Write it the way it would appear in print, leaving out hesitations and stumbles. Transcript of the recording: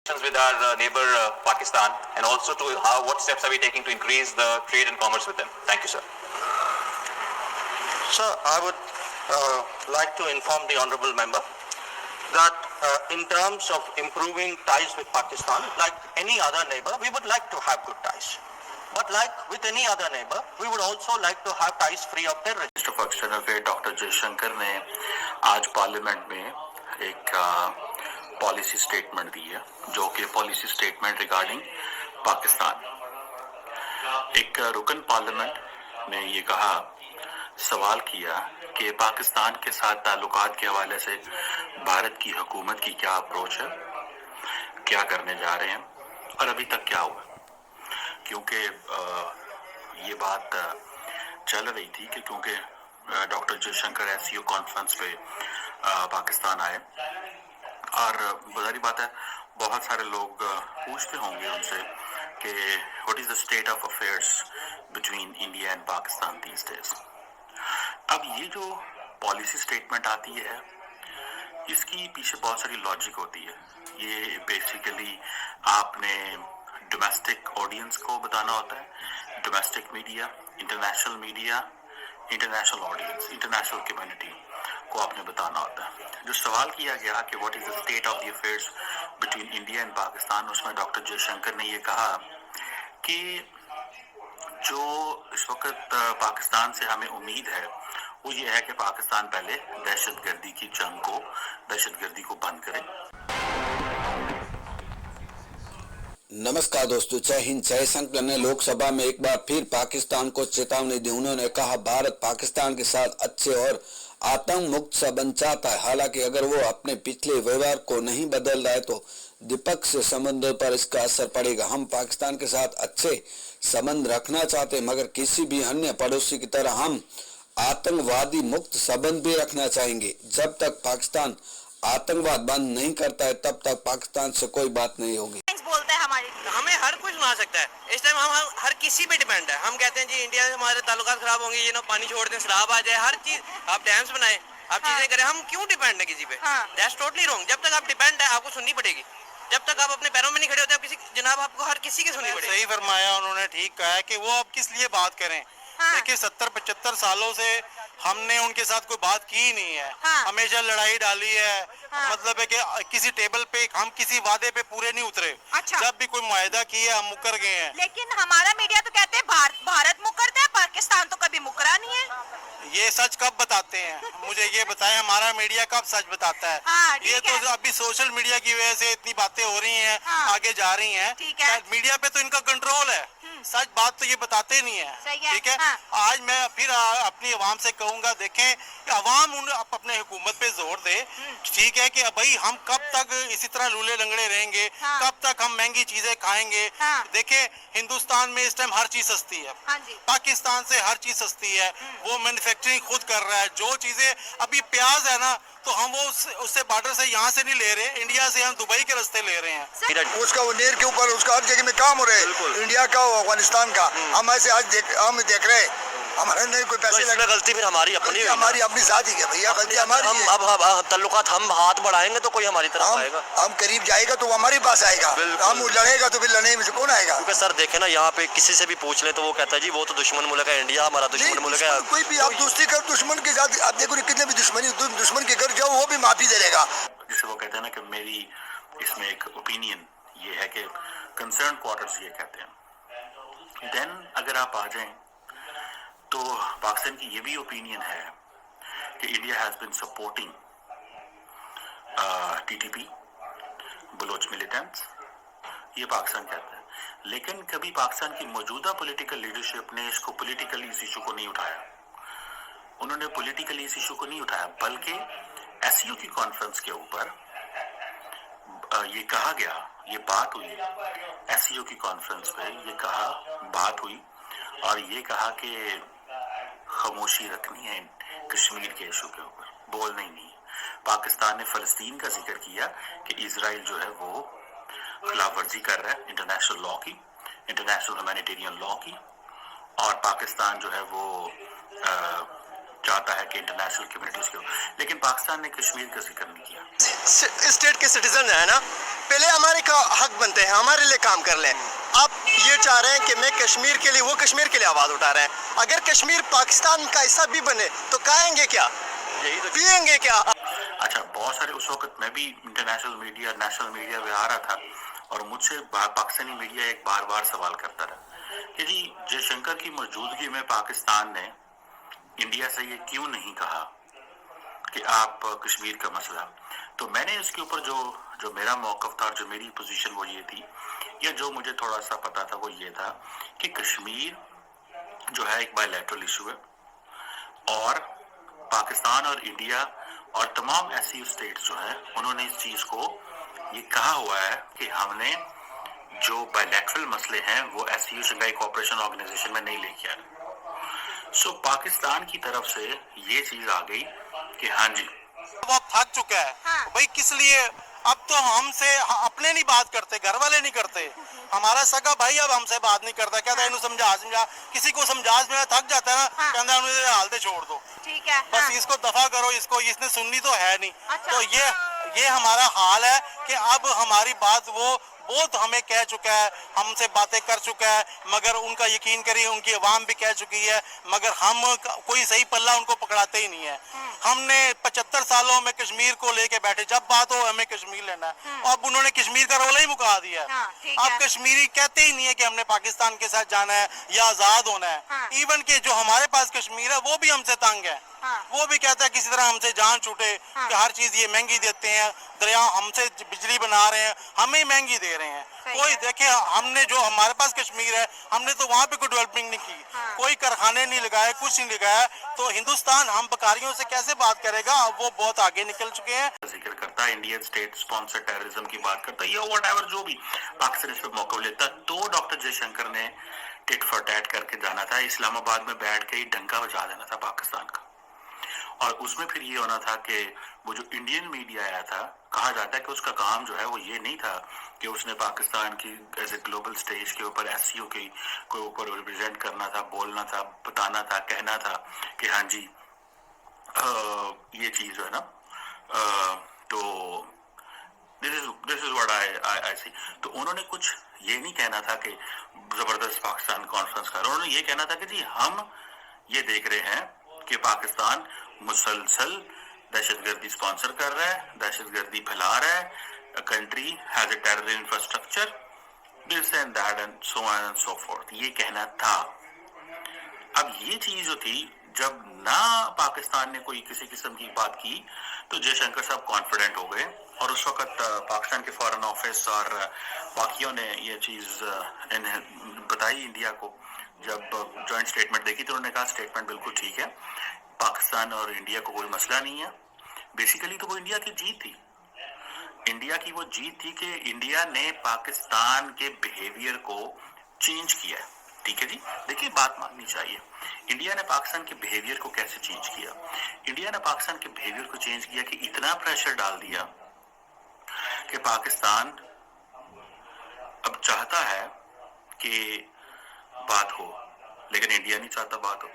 with our neighbor Pakistan, and also to what steps are we taking to increase the trade and commerce with them? Thank you, sir. Sir, I would like to inform the honourable member that in terms of improving ties with Pakistan, like any other neighbor, we would like to have good ties. But like with any other neighbor, we would also like to have ties free of terrorism. Minister of external affair doctor Jaishankar ने आज parliament में एक policy statement दी है, जो कि policy statement regarding Pakistan. एक रुकन parliament ने ये कहा, सवाल किया कि पाकिस्तान के साथ ताल्लुकात के हवाले से भारत की हुकूमत की क्या अप्रोच है, क्या करने जा रहे हैं और अभी तक क्या हुआ। क्योंकि ये बात चल रही थी कि क्योंकि डॉक्टर जयशंकर एससीओ कॉन्फ्रेंस पे पाकिस्तान आए, और जाहिर बात है बहुत सारे लोग पूछते होंगे उनसे कि what is the state of affairs between India and Pakistan these days. अब ये जो पॉलिसी स्टेटमेंट आती है, इसकी पीछे बहुत सारी लॉजिक होती है। ये बेसिकली आपने डोमेस्टिक ऑडियंस को बताना होता है, domestic media, international audience, international community को आपने बताना होता है। जो सवाल किया गया कि what is the state of the affairs between India and Pakistan, उसमें डॉक्टर जयशंकर ने ये कहा कि जो इस वक्त पाकिस्तान से हमें उम्मीद है वो ये है कि पाकिस्तान पहले दहशतगर्दी की जंग को, दहशतगर्दी को बंद करे। नमस्कार दोस्तों, जय हिंद। जयशंकर ने लोकसभा में एक बार फिर पाकिस्तान को चेतावनी दी। उन्होंने कहा भारत पाकिस्तान के साथ अच्छे और आतंक मुक्त संबंध चाहता है। हालांकि अगर वो अपने पिछले व्यवहार को नहीं बदल रहा है तो द्विपक्षीय संबंधों पर इसका असर पड़ेगा। हम पाकिस्तान के साथ अच्छे संबंध रखना चाहते हैं, मगर किसी भी अन्य पड़ोसी की तरह हम आतंकवादी मुक्त संबंध भी रखना चाहेंगे। जब तक पाकिस्तान आतंकवाद बंद नहीं करता है तब तक पाकिस्तान से कोई बात नहीं होगी। बोलता है हमारी, हमें हर कुछ सुना सकता है। इस टाइम हम हर किसी पे डिपेंड है। हम कहते हैं जी इंडिया से हमारे ताल्लुकात खराब होंगे, ये ना पानी छोड़ दें, शराब आ जाए, हर चीज आप डैम्स बनाए, आप चीजें करें, हम क्यों डिपेंड है किसी पे? That's totally wrong. जब तक आप डिपेंड है आपको सुननी पड़ेगी। जब तक आप अपने पैरों में नहीं खड़े होते, आप किसी जनाब आपको हर किसी की सुननी पड़ेगी। सही फरमाया उन्होंने, ठीक कहा है कि वो अब किस लिए बात करें। देखिए 70-75 सालों से हमने उनके साथ कोई बात की ही नहीं है। हमेशा लड़ाई डाली है। मतलब है कि किसी टेबल पे हम किसी वादे पे पूरे नहीं उतरे। जब भी कोई मुआहदा किया हम मुकर गए हैं। लेकिन हमारा मीडिया तो कहते हैं भारत मुकरता है, पाकिस्तान तो कभी मुकरा नहीं है। ये सच कब बताते हैं? मुझे ये बताएं, हमारा मीडिया कब सच बताता है? ये तो अभी सोशल मीडिया की वजह से इतनी बातें हो रही हैं, आगे जा रही हैं। मीडिया पे तो इनका कंट्रोल है, सच बात तो ये बताते नहीं है। ठीक है, आज मैं फिर अपनी आवाम से कहूंगा, देखें कि आवाम अपने हुकूमत पे जोर दे। ठीक है कि भाई हम कब तक इसी तरह लूले लंगड़े रहेंगे, कब तक हम महंगी चीजें खाएंगे। देखें हिंदुस्तान में इस टाइम हर चीज सस्ती है, पाकिस्तान से हर चीज सस्ती है। वो मैन्युफैक्चरिंग खुद कर रहा है। जो चीजें अभी प्याज है ना, तो हम वो उससे बॉर्डर से यहाँ से नहीं ले रहे, इंडिया से हम दुबई के रास्ते ले रहे हैं। उसका वो नेर के ऊपर उसका हर जगह में काम हो रहा है, इंडिया का अफगानिस्तान का। हम ऐसे आज हम देख रहे हैं, हमारे नहीं कोई पैसे तो गलती फिर हमारी अपनी साथ ही है भैया, गलती हमारी है। अब ताल्लुकात हम हाथ बढ़ाएंगे तो कोई हमारी तरफ आएगा, हम करीब जाएगा तो वो हमारी पास आएगा। हम लड़ेगा तो फिर लड़ने में से कौन आएगा? क्योंकि सर देखे ना, यहाँ पे किसी से भी पूछ ले तो वो कहता है जी वो तो दुश्मन मुल्क है, इंडिया हमारा दुश्मन मुल्क है। कोई भी आप दोस्ती कर दुश्मन के साथ, आप देखो कितने भी दुश्मन के घर जाओ वो भी माफी दे देगा। जिसे वो कहते हैं ना कि मेरी इसमें एक ओपिनियन ये है कि कंसर्न क्वार्टर्स ये कहते हैं। देन अगर आप आ जाएं तो पाकिस्तान की ये भी ओपिनियन है कि India has been supporting TTP, Baloch militants, ये पाकिस्तान कहता है। लेकिन कभी पाकिस्तान की मौजूदा पॉलिटिकल लीडरशिप ने इसको पॉलिटिकली इस इशू को नहीं उठाया। उन्होंने पॉलिटिकली इस इशू को नहीं उठाया, बल्कि एससीओ की कॉन्फ्रेंस के ऊपर ये कहा गया, ये बात हुई एससीओ की कॉन्फ्रेंस पे, ये कहा बात हुई और ये कहा कि खामोशी रखनी है कश्मीर के इशू के ऊपर, बोलना ही नहीं। पाकिस्तान ने फलस्तीन का जिक्र किया कि इजराइल जो है वो खिलाफ वर्जी कर रहा है इंटरनेशनल लॉ की, इंटरनेशनल ह्यूमैनिटेरियन लॉ की, और पाकिस्तान जो है वो چاہتا ہے کہ انٹرنیشنل کمیونٹیز کو، لیکن پاکستان نے کشمیر کا ذکر نہیں کیا. اسٹیٹ کے سٹیزن ہیں نا، پہلے ہمارے کا حق بنتے ہیں، ہمارے لیے کام کر لیں. آپ یہ چاہ رہے ہیں کہ میں کشمیر کے لیے، وہ کشمیر کے لیے آواز اٹھا رہے ہیں. اگر کشمیر پاکستان کا حصہ بھی بنے تو کھائیں گے کیا، پیئیں گے کیا؟ اچھا، بہت سارے اس وقت میں بھی انٹرنیشنل میڈیا، نیشنل میڈیا میں آ رہا تھا اور مجھ سے پاکستانی میڈیا ایک بار سوال کرتا رہا کہ جی جے شنکر کی موجودگی میں پاکستان نے انڈیا سے یہ کیوں نہیں کہا کہ آپ کشمیر کا مسئلہ. تو میں نے اس کے اوپر جو میرا موقف تھا، جو میری پوزیشن وہ یہ تھی، یا جو مجھے تھوڑا سا پتا تھا وہ یہ تھا کہ کشمیر جو ہے ایک بائی لیٹرل ایشو ہے، اور پاکستان اور انڈیا اور تمام ایسی اسٹیٹس جو ہیں انہوں نے اس چیز کو یہ کہا ہوا ہے کہ ہم نے جو بائی لیٹرل مسئلے ہیں وہ S C O Shanghai cooperation organisation میں نہیں لے کے آئے. سو پاکستان کی طرف سے یہ چیز آ گئی کہ ہاں جی وہ تھک چکا ہے بھائی، کس لیے اب تو ہم سے اپنے نہیں بات کرتے، گھر والے نہیں کرتے. ہمارا سگا بھائی اب ہم سے بات نہیں کرتا، کہتا ہے انہوں سمجھا کسی کو سمجھا تھک جاتا ہے نا، کہتا ہے انہوں حالتے چھوڑ دو، ٹھیک ہے، بس اس کو دفع کرو، اس نے سننی تو ہے نہیں. تو یہ ہمارا حال ہے کہ اب ہماری بات وہ بہت ہمیں کہہ چکا ہے، ہم سے باتیں کر چکا ہے، مگر ان کا یقین کریے ان کی عوام بھی کہہ چکی ہے، مگر ہم کوئی صحیح پلہ ان کو پکڑاتے ہی نہیں ہے. ہم نے 75 سالوں میں کشمیر کو لے کے بیٹھے، جب بات ہو ہمیں کشمیر لینا ہے، اب انہوں نے کشمیر کا رولہ ہی مکا دیا ہے. اب کشمیری کہتے ہی نہیں ہے کہ ہم نے پاکستان کے ساتھ جانا ہے یا آزاد ہونا ہے. ایون کہ جو ہمارے پاس کشمیر ہے وہ بھی ہم سے تنگ ہے، وہ بھی کہتا ہے کسی طرح ہم سے جان چھوٹے، کہ ہر چیز یہ مہنگی دیتے ہیں، دریا ہم سے بجلی بنا رہے ہیں، ہمیں مہنگی دے رہے ہیں. کوئی دیکھیں ہم نے جو ہمارے پاس کشمیر ہے، ہم نے تو وہاں پہ کوئی ڈیولپمنٹ نہیں کی، کوئی کارخانے نہیں لگائے، کچھ نہیں لگایا. تو ہندوستان ہم بکاریوں سے کیسے بات کرے گا؟ وہ بہت آگے نکل چکے ہیں. ذکر کرتا ہے انڈین اسٹیٹ اسپانسر ٹیررزم کی بات کرتا ہے یا واٹ ایور جو بھی پاکستان اس پہ موقع لیتا ہے. تو ڈاکٹر جے شنکر نے ٹٹ فار ٹیٹ کر کے جانا تھا، اسلام آباد میں بیٹھ کے ہی ڈنکا بجا دینا تھا پاکستان کا. اور اس میں پھر یہ ہونا تھا کہ وہ جو انڈین میڈیا آیا تھا، کہا جاتا ہے کہ اس کا کام جو ہے وہ یہ نہیں تھا کہ اس نے پاکستان کی ایز اے گلوبل سٹیج کے اوپر ایس سی او کے اوپر ریپرزینٹ کرنا تھا، بولنا تھا، بتانا تھا، کہنا تھا کہ ہاں جی یہ چیز جو ہے نا، تو this is what I see. تو انہوں نے کچھ یہ نہیں کہنا تھا کہ زبردست پاکستان کانفرنس کر، انہوں نے یہ کہنا تھا کہ جی ہم یہ دیکھ رہے ہیں کہ پاکستان مسلسل دہشت گردی اسپانسر کر رہا ہے، دہشت گردی پھیلا رہا ہے، country has a terror infrastructure, this and that and so on and so forth, یہ کہنا تھا. اب یہ چیز جو تھی، جب نہ پاکستان نے کوئی کسی قسم کی بات کی تو جے شنکر صاحب کانفیڈنٹ ہو گئے، اور اس وقت پاکستان کے فارن آفس اور باقیوں نے یہ چیز بتائی انڈیا کو. جب جوائنٹ سٹیٹمنٹ دیکھی تو انہوں نے کہا سٹیٹمنٹ بالکل ٹھیک ہے، پاکستان اور انڈیا کو کوئی مسئلہ نہیں ہے. بیسیکلی تو وہ انڈیا کی جیت تھی، انڈیا کی وہ جیت تھی کہ انڈیا نے پاکستان کے بیہیویئر کو چینج کیا ہے. ٹھیک ہے جی، دیکھیے بات ماننی چاہیے. انڈیا نے پاکستان کے بیہیویئر کو کیسے چینج کیا؟ انڈیا نے پاکستان کے بیہیویئر کو چینج کیا کہ اتنا پریشر ڈال دیا کہ پاکستان اب چاہتا ہے کہ بات ہو، لیکن انڈیا نہیں چاہتا بات ہو.